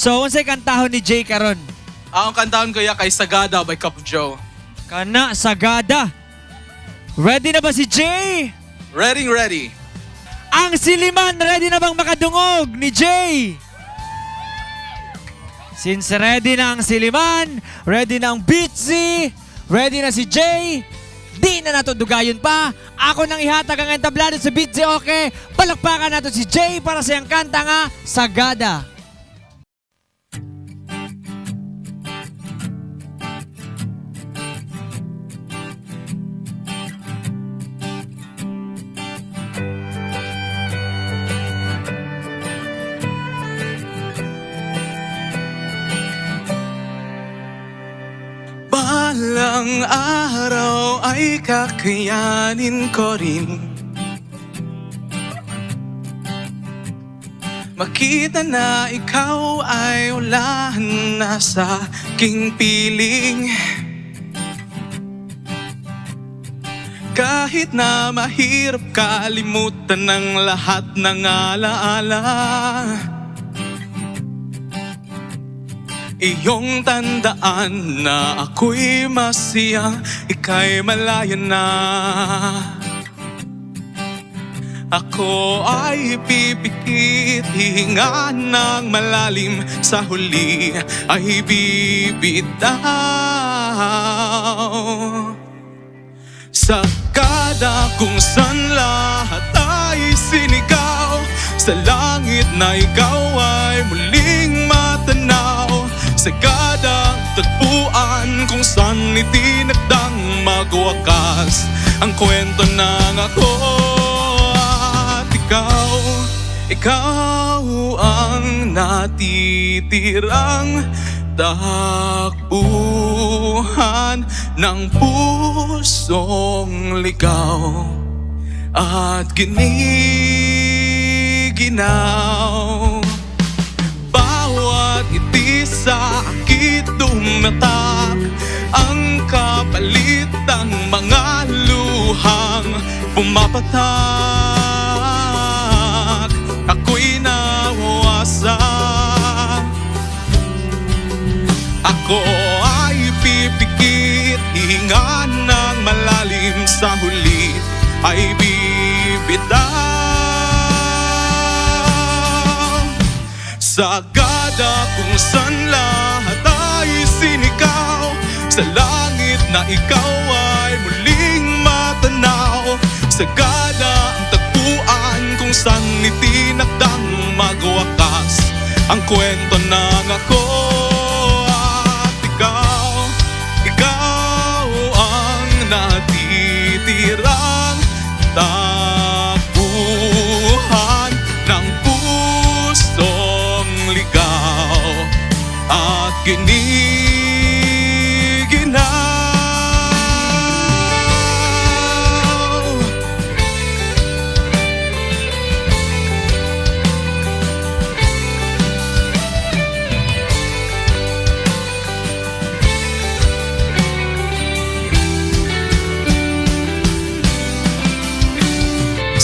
So, unsay kantahon ni Jay karon? Ang kantahon ko kay Sagada by Cup of Joe. Kana Sagada. Ready na ba si Jay? Ready. Ang Siliman, ready na bang makadungog ni Jay? Since ready na ang Siliman, ready na ang Beatsy, ready na si Jay, di na nato dugayon pa. Ako nang ihatag ang entablado sa Beatsy, okay? Palakpakan nato si Jay para sa iyang kanta nga, Sagada. Balang araw ay kakayanin ko rin makita na ikaw ay wala na sa aking piling. Kahit na mahirap kalimutan ng lahat ng alaala, iyong tandaan na ako'y masaya, ika'y malaya na. Ako ay pipikit, hihinga ng malalim, sa huli ay bibitaw. Sagada kung saan lahat ay sinigaw, sa langit na ikaw ay muling matanaw. Sagada tagpuan kung saan itinakdang magwakas ang kwento ng ako at ikaw ang natitirang takbuhan ng pusong ligaw at giniginaw. Bawat ngiti sa akin tumatak, ang kapalit ng mga luhang pumapatak. Ako'y nawawasak, ako ay pipikit, hihinga ng malalim, sa huli ay bibitaw. Sagada kung saan lahat ay sinigaw, sa langit na ikaw ay muling matanaw. Sagada ang tagpuan kung saan itinakdang magwakas ang kwento ng ako at ikaw ang natitirang takbuhan ng pusong ligaw at giniginaw.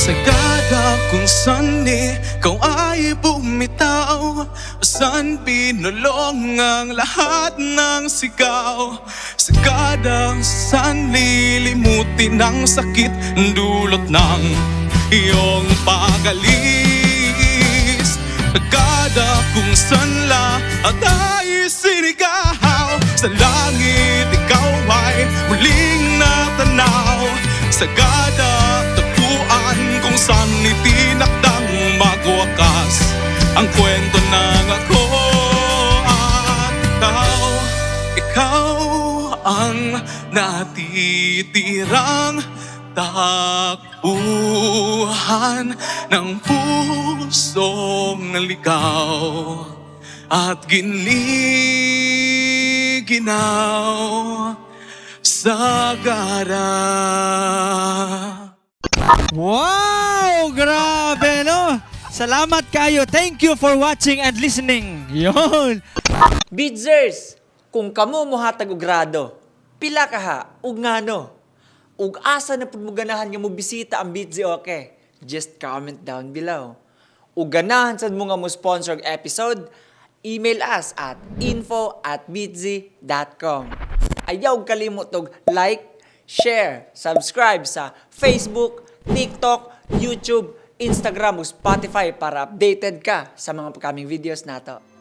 Sagada kung saan ikaw ay bumitaw, saan pinulong ang lahat ng sigaw. Sagada saan lilimutin ang sakit dulot ng iyong pag-alis. Sagada kung saan lahat ay sinigaw, sa langit ikaw ay muling natanaw. Sagada kung saan itinakdang magwakas ang kwento ng ako at ikaw ang natitirang takbuhan ng pusong ligaw at giniginaw. Sagada. Wow! Grabe, no? Salamat kayo. Thank you for watching and listening. Yon. Bidzers, kung kamo mohatag og grado, pila ka ha, ug ngano? Ug asa na pud mo ganahan nga mo bisita ang Bitzy okay? Just comment down below. Ug ganahan sad mo nga mo sponsor og episode, email us at info@bitzy.com. Ayaw kalimutog like, share, subscribe sa Facebook, TikTok, YouTube, Instagram o Spotify para updated ka sa mga upcoming videos nato.